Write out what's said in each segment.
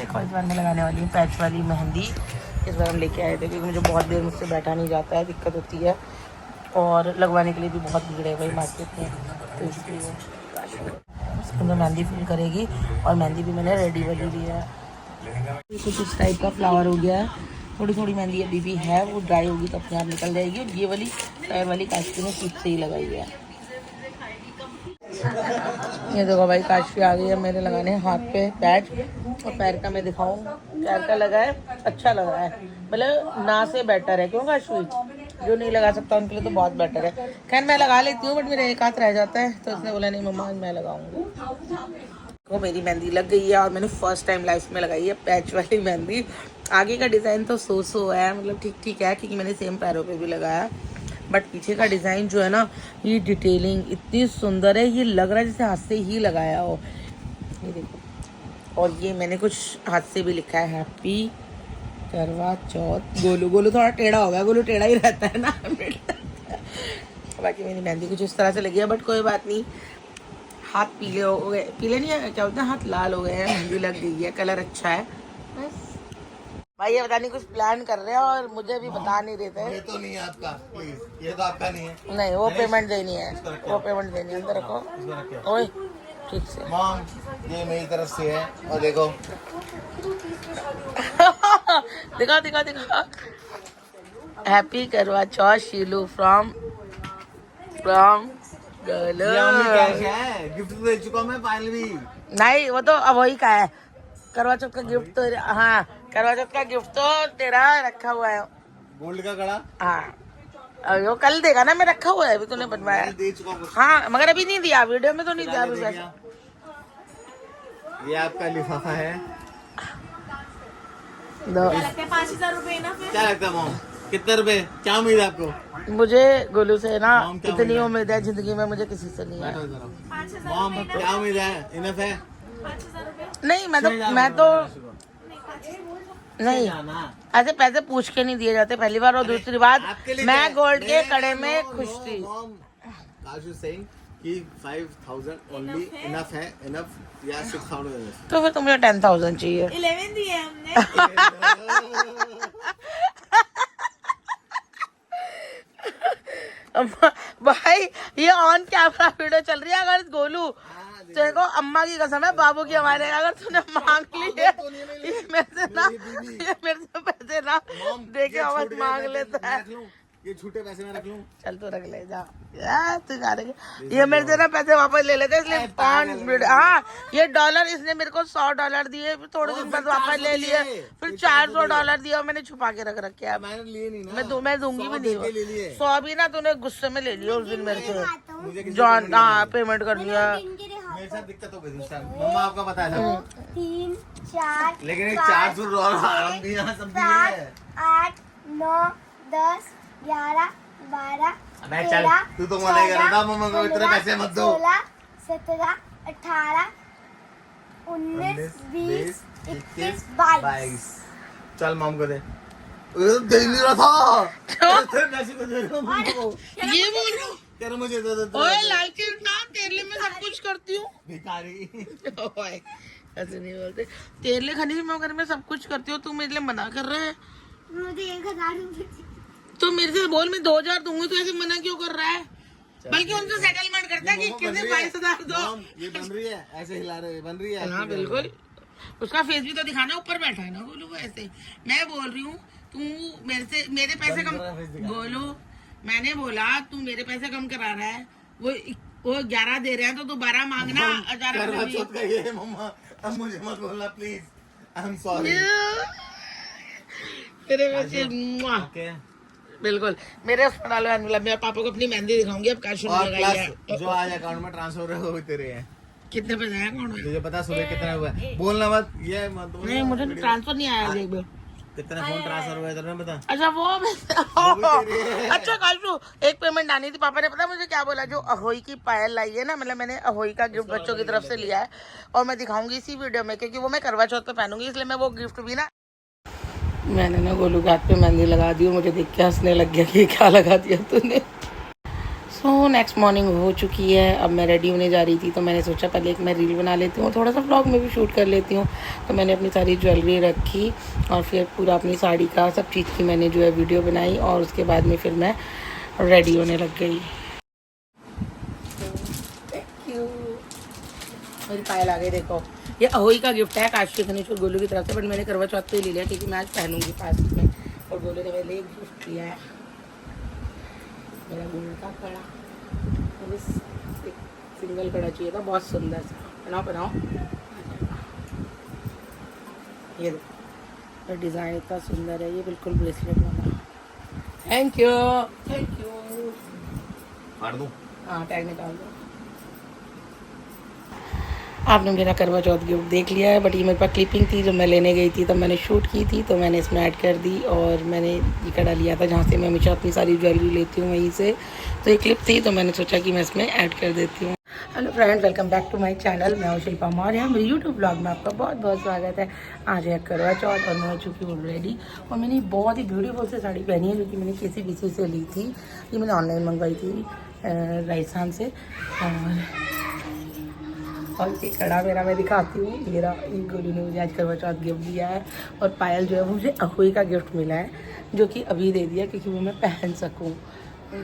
और इस बार मैं लगाने वाली हूँ पैच वाली मेहंदी। इस बार हम लेके आए थे क्योंकि मुझे बहुत देर मुझसे बैठा नहीं जाता है, दिक्कत होती है और लगवाने के लिए भी बहुत भीड़ है भाई मार्केट में, तो इसलिए उसके अंदर मेहंदी फिल करेगी। और मेहंदी भी मैंने रेडी वाली ली है। कुछ इस टाइप का फ्लावर हो गया है, थोड़ी थोड़ी मेहंदी अभी भी है, वो ड्राई होगी तो अपने आप निकल जाएगी। और ये वाली पैर वाली काशफी ने सीट से ही लगाई है। ये देखो भाई काशफी आ गई है मेरे लगाने हाथ पे पैच। और पैर का मैं दिखाऊं, पैर का लगा है, अच्छा लगा है, मतलब ना से बेटर है। क्यों काशफी, जो नहीं लगा सकता उनके लिए तो बहुत बेटर है। खैर मैं लगा लेती हूँ बट मेरा एक हाथ रह जाता है, तो उसने बोला नहीं मम्मा मैं लगाऊंगी। वो मेरी मेहंदी लग गई है और मैंने फर्स्ट टाइम लाइफ में लगाई है पैच वाली मेहंदी। आगे का डिज़ाइन तो सो है, मतलब ठीक ठीक है क्योंकि मैंने सेम पैरों पे भी लगाया। बट पीछे का डिज़ाइन जो है ना, ये डिटेलिंग इतनी सुंदर है, ये लग रहा है जैसे हाथ से ही लगाया हो। ये देखो, और ये मैंने कुछ हाथ से भी लिखा है, हैप्पी करवा चौथ। गोलू गोलू थोड़ा टेढ़ा हो गया, गोलू टेढ़ा ही रहता है ना। बाकी मेरी मेहंदी कुछ इस तरह से लगी है, बट कोई बात नहीं। हाथ पीले हो गए, पीले नहीं है क्या बोलते हैं, हाथ लाल हो गए हैं, मेहंदी लग गई है, कलर अच्छा है बस। भाई ये पता नहीं कुछ प्लान कर रहे हैं और मुझे भी बता नहीं देते। ये तो नहीं है आपका, प्लीज, ये तो आपका नहीं है। नहीं, वो पेमेंट देनी है, वो पेमेंट देनी है। अंदर रखो ओए, ठीक से। मॉम ये मेरी तरफ से है, और देखो। दिखा दिखा दिखा। हैप्पी करवा चौथ शीलू फ्रॉम कैश है, गिफ्ट दे चुका मैं फाइनल भी। नहीं, वो तो अब वही का है। करवा चौथ का गिफ्ट तो, हाँ करवा चौथ का गिफ्ट तो तेरा रखा हुआ है। गोल्ड का कड़ा, हाँ अब वो कल देगा ना, मैं रखा हुआ है अभी, तूने बनवाया। दे चुका हूँ। हाँ मगर अभी नहीं दिया, वीडियो में तो नहीं दिया अभी। ये आपका लिफाफा है। 5,000 रुपए ना। क्या लगता है मॉम, कितने रुपए, क्या उम्मीद है आपको? मुझे गोलू से ना मॉम, क्या इतनी उम्मीद है? उम्मीद है जिंदगी में, मुझे किसी से नहीं है। मॉम क्या उम्मीद है, इनफ है? नहीं मैं तो नहीं, ऐसे पैसे पूछ के नहीं दिए जाते पहली बार। और दूसरी बात, मैं गोल्ड के कड़े में खुश थी। कि 5,000 ओनली इनफ है, इनफ या 6,000? तो फिर तुम्हें 10,000 चाहिए। 11 दिए हमने। भाई ये ऑन कैमरा वीडियो चल रही है। अगर गोलू तेरे को अम्मा की कसम है, बाबू की हमारे, अगर तूने मांग ली है ये मेरे से पैसे ना देखे आवाज मांग लेता है। ये छूटे पैसे मैं रख लूं? चल तू रख ले, जा यार तू जा रही है। ये मेरे से ना पैसे वापस ले लेते, इसलिए $5। हाँ ये डॉलर इसने मेरे को $100 दिए, थोड़े दिन बाद वापस ले लिए, फिर $400 दिया, मैंने छुपा के रख रखे हैं। मैंने लिए नहीं ना, मैं दूंगी भी नहीं। 100 भी ना तूने गुस्से में ले लिया उस दिन मेरे से। जॉन हाँ पेमेंट कर दिया। मेरे साथ दिक्कत हो गई उस टाइम, मम्मा आपका पता है। 3 4 लेकिन $400 भी यहाँ सब दिए हैं। 8 9 10 11 12 मैं चल, तू तो मना कर रहा था मम्मा को इतने पैसे मत दो। 16 17 18 19 20 21 22। चल मॉम को दे, दे नहीं रहा था। पैसे को दे रहा हूँ मम्मा को। ये बोल रहा हूँ, कह रहा मुझे दे दे। ओए लालची ना, तेरे लिए मैं सब कुछ करती हूँ। भिखारी। ओए ऐसे नहीं बोलते, तेरे लिए खाने में अगर मैं सब कुछ करती हूँ, तू मेरे लिए मना कर रहा है। मुझे 1,000 रुपए तो मेरे से बोल, मैं 2,000 दूंगी, तो ऐसे मना क्यों कर रहा है? बल्कि उनसे सेटलमेंट करता है कि कितने 22,000 दो। ये बन रही है, ऐसे हिला रहे, बन रही है। हाँ बिल्कुल, उसका फेस भी तो दिखाना, ऊपर बैठा है ना गोलू को ऐसे। मैं बोल रही हूँ तू मेरे पैसे कम, गोलू मैंने बोला तू मेरे पैसे कम करा रहा है, वो 11 दे रहे हैं तो तू 12 मांगना। करवा चौथ का ये मम्मा, अब मुझे मत बोलना प्लीज, आई एम सॉरी। तेरे पैसे बिल्कुल मेरे उसमें डालो। मतलब मेरे पापा को अपनी मेहंदी दिखाऊंगी अब। काश जो आज अकाउंट में ट्रांसफर हो वो तेरे हैं। कितने पैसे हैं अकाउंट में? तुझे पता सुबह कितना हुआ है? बोलना मत, ये मत बोल। नहीं मुझे ट्रांसफर नहीं आया देख बे। कितना फोन ट्रांसफर हुआ है तेरे बता। अच्छा वो अच्छा काशू, एक पेमेंट आनी थी। पापा ने पता मुझे क्या बोला, जो अहोई की पायल लाई है ना, मतलब मैंने अहोई का गिफ्ट बच्चों की तरफ से लिया है और मैं दिखाऊंगी इसी वीडियो में, क्योंकि वो मैं करवा चौथ पे पहनूंगी, इसलिए मैं वो गिफ्ट भी ना। मैंने ना गोलू के हाथ पे मेहंदी लगा दी, मुझे देख के हंसने लग गया कि क्या लगा दिया तूने। सो नेक्स्ट मॉर्निंग हो चुकी है। अब मैं रेडी होने जा रही थी तो मैंने सोचा पहले एक मैं रील बना लेती हूँ, थोड़ा सा व्लॉग में भी शूट कर लेती हूँ। तो मैंने अपनी सारी ज्वेलरी रखी और फिर पूरा अपनी साड़ी का सब चीज़ की मैंने जो है वीडियो बनाई और उसके बाद में फिर मैं रेडी होने लग गई। Thank you. मेरी पायल आ गई देखो। ये अहोई का गिफ्ट है काशी खनिश और गोलू की तरफ से, बट मैंने करवा चौथ पे ही ले लिया क्योंकि मैं आज पहनूंगी पास में, और गोलू ने मेरे लिए गिफ्ट किया है मेरा गोलू का कड़ा। मुझे सिंगल कड़ा चाहिए था, बहुत सुंदर सा। बनाओ बनाओ। ये देखो डिज़ाइन इतना सुंदर है, ये बिल्कुल ब्रेसलेट वाला। Thank you thank you. फाड़ दूं? हाँ टैग निकाल दो। आपने मेरा करवा चौथ गिफ्ट देख लिया है, बट ये मेरे पास क्लिपिंग थी जो मैं लेने गई थी, तब मैंने शूट की थी तो मैंने इसमें ऐड कर दी। और मैंने ये कड़ा लिया था जहाँ से मैं हमेशा अपनी सारी ज्वेलरी लेती हूँ, वहीं से। तो ये क्लिप थी तो मैंने सोचा कि मैं इसमें ऐड कर देती हूँ। Hello friends, welcome back to my channel. मैं हूँ शिल्पा मौर्य। मेरे यूट्यूब ब्लॉग में आपका बहुत बहुत स्वागत है। आज है करवा चौथ और मैं हो चुकी हूँ रेडी। और मैंने बहुत ही ब्यूटीफुल से साड़ी पहनी है जो कि मैंने KCBC से ली थी। ये मैंने ऑनलाइन मंगवाई थी राजस्थान से। और ये कड़ा मेरा मैं दिखाती हूँ। मेरा गोलू ने मुझे आज करवा चौथ गिफ्ट दिया है। और पायल जो है वो मुझे अहोई का गिफ्ट मिला है जो कि अभी दे दिया क्योंकि वो मैं पहन सकूँ। ये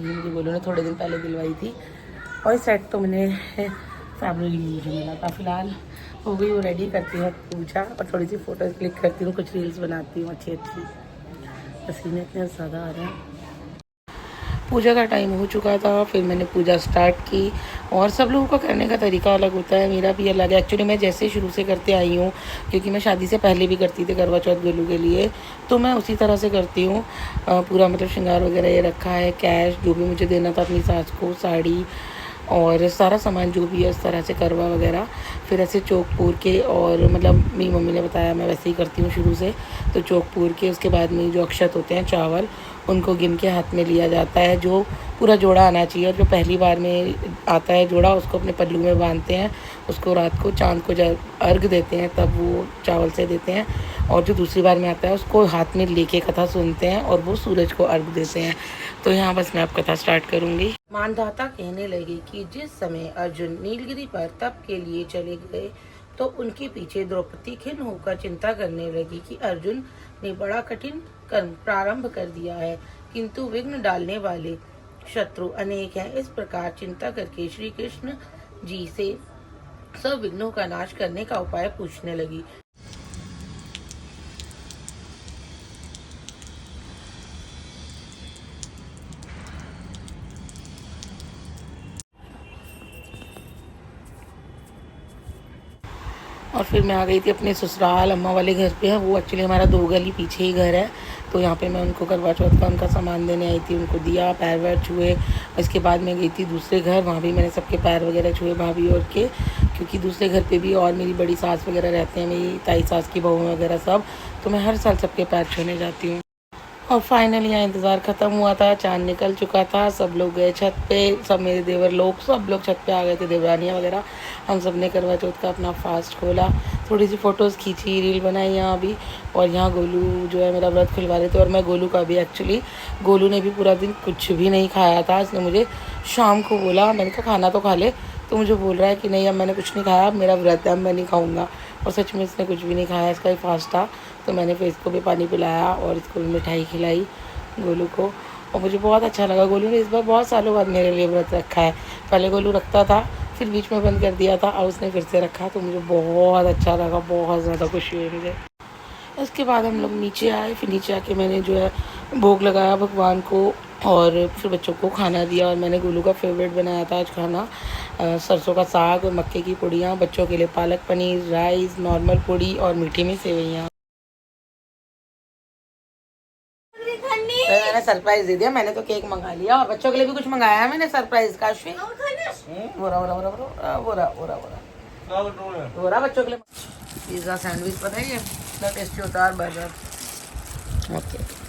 मुझे गोलू ने थोड़े दिन पहले दिलवाई थी। और सेट तो मैंने फैमिली मुझे मिला था। फिलहाल हो गई वो रेडी, करती हूँ पूजा और थोड़ी सी फ़ोटोज़ क्लिक करती हूँ, कुछ रील्स बनाती हूँ अच्छी अच्छी। पसीने इतने ज़्यादा आ रहे हैं। पूजा का टाइम हो चुका था, फिर मैंने पूजा स्टार्ट की। और सब लोगों का करने का तरीका अलग होता है, मेरा भी अलग है। एक्चुअली मैं जैसे शुरू से करते आई हूँ, क्योंकि मैं शादी से पहले भी करती थी करवा चौथ गोलू के लिए, तो मैं उसी तरह से करती हूँ। पूरा मतलब श्रृंगार वगैरह ये रखा है, कैश जो भी मुझे देना था अपनी सास को, साड़ी और सारा सामान जो भी है इस तरह से करवा वगैरह। फिर ऐसे चौक पूर के, और मतलब मेरी मम्मी ने बताया मैं वैसे ही करती हूँ शुरू से। तो चौक पूर के उसके बाद में जो अक्षत होते हैं चावल, उनको गिन के हाथ में लिया जाता है। जो पूरा जोड़ा आना चाहिए, और जो पहली बार में आता है जोड़ा उसको अपने पल्लू में बांधते हैं। उसको रात को चांद को जब अर्घ देते हैं तब वो चावल से देते हैं। और जो दूसरी बार में आता है उसको हाथ में लेके कथा सुनते हैं और वो सूरज को अर्घ देते हैं। तो यहाँ बस मैं अब कथा स्टार्ट करूँगी। मानधाता कहने लगे कि जिस समय अर्जुन नीलगिरी पर तप के लिए चले गए तो उनके पीछे द्रौपदी खिन्न होकर चिंता करने लगी कि अर्जुन ने बड़ा कठिन कर्म प्रारंभ कर दिया है, किंतु विघ्न डालने वाले शत्रु अनेक हैं। इस प्रकार चिंता करके श्री कृष्ण जी से सब विघ्नों का नाश करने का उपाय पूछने लगी। और फिर मैं आ गई थी अपने ससुराल, अम्मा वाले घर पे है वो। एक्चुअली हमारा 2 गली पीछे ही घर है, तो यहाँ पे मैं उनको करवा चौथ का उनका सामान देने आई थी। उनको दिया, पैर वैर छुए। इसके बाद मैं गई थी दूसरे घर, वहाँ भी मैंने सबके पैर वगैरह छुए, भाभी और के, क्योंकि दूसरे घर पे भी और मेरी बड़ी सास वगैरह रहते हैं, मेरी ताई सास की बहू वगैरह सब। तो मैं हर साल सबके पैर छूने जाती हूँ। और फाइनली यहाँ इंतज़ार ख़त्म हुआ था, चाँद निकल चुका था, सब लोग गए छत पे, सब मेरे देवर लोग सब लोग छत पे आ गए थे, देवरानियाँ वगैरह। हम सब ने करवा चौथ का अपना फास्ट खोला, थोड़ी सी फ़ोटोज़ खींची, रील बनाई यहाँ भी। और यहाँ गोलू जो है मेरा व्रत खुलवा रहे थे, और मैं गोलू का भी एक्चुअली, गोलू ने भी पूरा दिन कुछ भी नहीं खाया था। इसने मुझे शाम को बोला, मैंने कहा खाना तो खा ले, तो मुझे बोल रहा है कि नहीं अब मैंने कुछ नहीं खाया, अब मेरा व्रत है, अब मैं नहीं खाऊँगा। और सच में इसने कुछ भी नहीं खाया, इसका ही फास्ट था। तो मैंने फिर इसको भी पानी पिलाया और इसको भी मिठाई खिलाई गोलू को, और मुझे बहुत अच्छा लगा। गोलू ने इस बार बहुत सालों बाद मेरे लिए व्रत रखा है। पहले गोलू रखता था, फिर बीच में बंद कर दिया था, और उसने फिर से रखा, तो मुझे बहुत अच्छा लगा, बहुत ज़्यादा खुशी हुई मुझे। इसके बाद हम लोग नीचे आए, फिर नीचे आके मैंने जो है भोग लगाया भगवान को, और फिर बच्चों को खाना दिया। और मैंने गोलू का फेवरेट बनाया था आज खाना, सरसों का साग और मक्के की पूड़ियाँ, बच्चों के लिए पालक पनीर, राइस, नॉर्मल पूड़ी और मीठी में सेवइयाँ। तो मैंने सरप्राइज दे दिया, मैंने तो केक मंगा लिया और बच्चों के लिए भी कुछ मंगाया है मैंने सरप्राइज। काशवी बोरा बच्चों के लिए पिज्जा सैंडविच, पता ही है टेस्टी होता है, बर्गर। ओके।